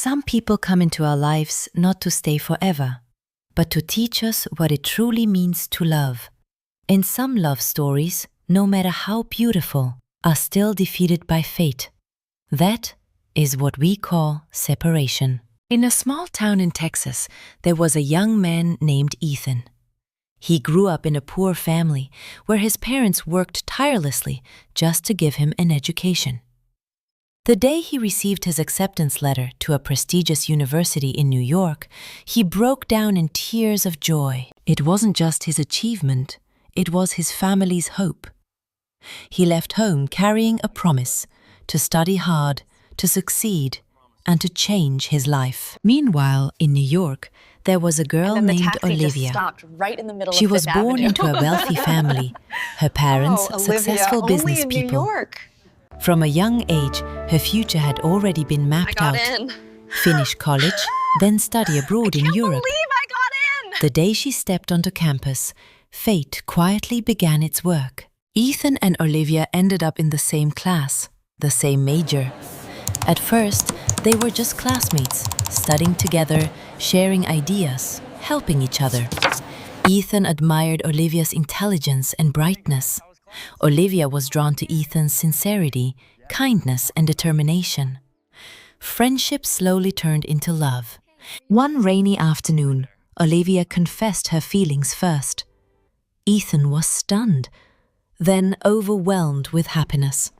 Some people come into our lives not to stay forever, but to teach us what it truly means to love. In some love stories, no matter how beautiful, are still defeated by fate. That is what we call separation. In a small town in Texas, there was a young man named Ethan. He grew up in a poor family where his parents worked tirelessly just to give him an education. The day he received his acceptance letter to a prestigious university in New York, he broke down in tears of joy. It wasn't just his achievement, it was his family's hope. He left home carrying a promise to study hard, to succeed, and to change his life. Meanwhile, in New York, there was a girl named Olivia. She was born into a wealthy family, her parents successful business people. From a young age, her future had already been mapped out. Finish college, then study abroad in Europe. The day she stepped onto campus, fate quietly began its work. Ethan and Olivia ended up in the same class, the same major. At first, they were just classmates, studying together, sharing ideas, helping each other. Ethan admired Olivia's intelligence and brightness. Olivia was drawn to Ethan's sincerity, kindness, and determination. Friendship slowly turned into love. One rainy afternoon, Olivia confessed her feelings first. Ethan was stunned, then overwhelmed with happiness.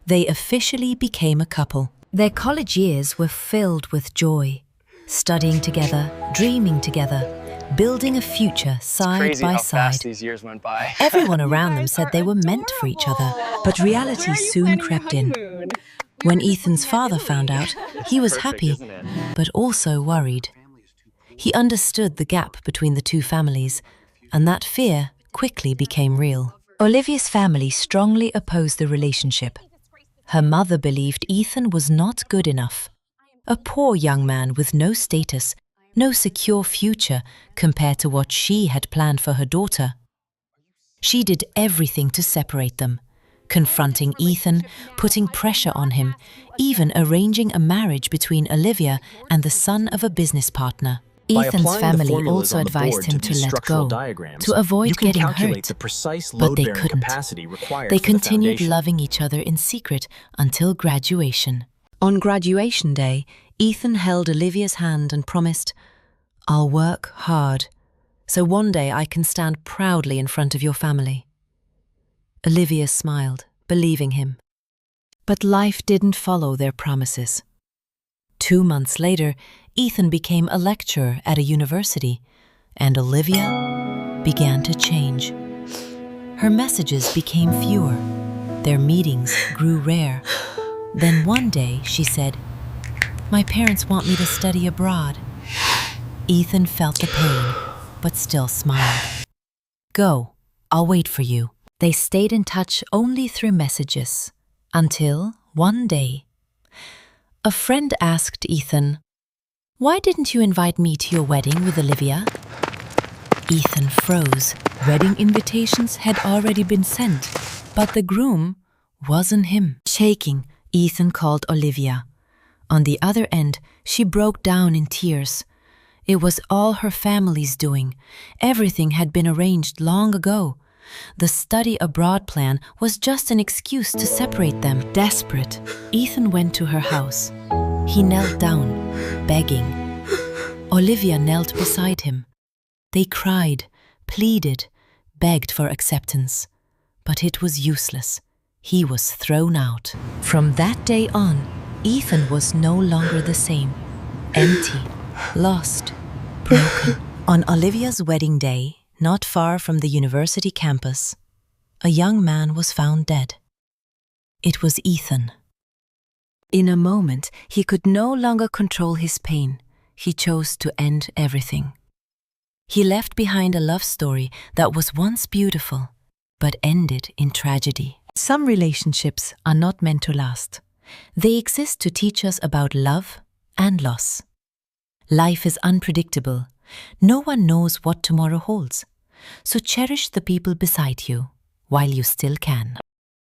They officially became a couple. Their college years were filled with joy, studying together, dreaming together, building a future side by side. These years went by. Everyone around them said they were meant for each other, but reality soon crept in. When Ethan's father found out, he was happy, but also worried. He understood the gap between the two families, and that fear quickly became real. Olivia's family strongly opposed the relationship. Her mother believed Ethan was not good enough. A poor young man with no status, no secure future compared to what she had planned for her daughter. She did everything to separate them, confronting Ethan, putting pressure on him, even arranging a marriage between Olivia and the son of a business partner. Ethan's family also advised him to let go, to avoid getting hurt, but they couldn't. They continued loving each other in secret until graduation. On graduation day, Ethan held Olivia's hand and promised, "I'll work hard, so one day I can stand proudly in front of your family." Olivia smiled, believing him. But life didn't follow their promises. 2 months later, Ethan became a lecturer at a university, and Olivia began to change. Her messages became fewer. Their meetings grew rare. Then one day she said, "My parents want me to study abroad." Ethan felt the pain, but still smiled. "Go, I'll wait for you." They stayed in touch only through messages, until one day, a friend asked Ethan, "Why didn't you invite me to your wedding with Olivia?" Ethan froze. Wedding invitations had already been sent, but the groom wasn't him. Shaking, Ethan called Olivia. On the other end, she broke down in tears. It was all her family's doing. Everything had been arranged long ago. The study abroad plan was just an excuse to separate them. Desperate, Ethan went to her house. He knelt down, begging. Olivia knelt beside him. They cried, pleaded, begged for acceptance. But it was useless. He was thrown out. From that day on, Ethan was no longer the same. Empty, lost, broken. On Olivia's wedding day, not far from the university campus, a young man was found dead. It was Ethan. In a moment, he could no longer control his pain. He chose to end everything. He left behind a love story that was once beautiful, but ended in tragedy. Some relationships are not meant to last. They exist to teach us about love and loss. Life is unpredictable. No one knows what tomorrow holds. So cherish the people beside you while you still can.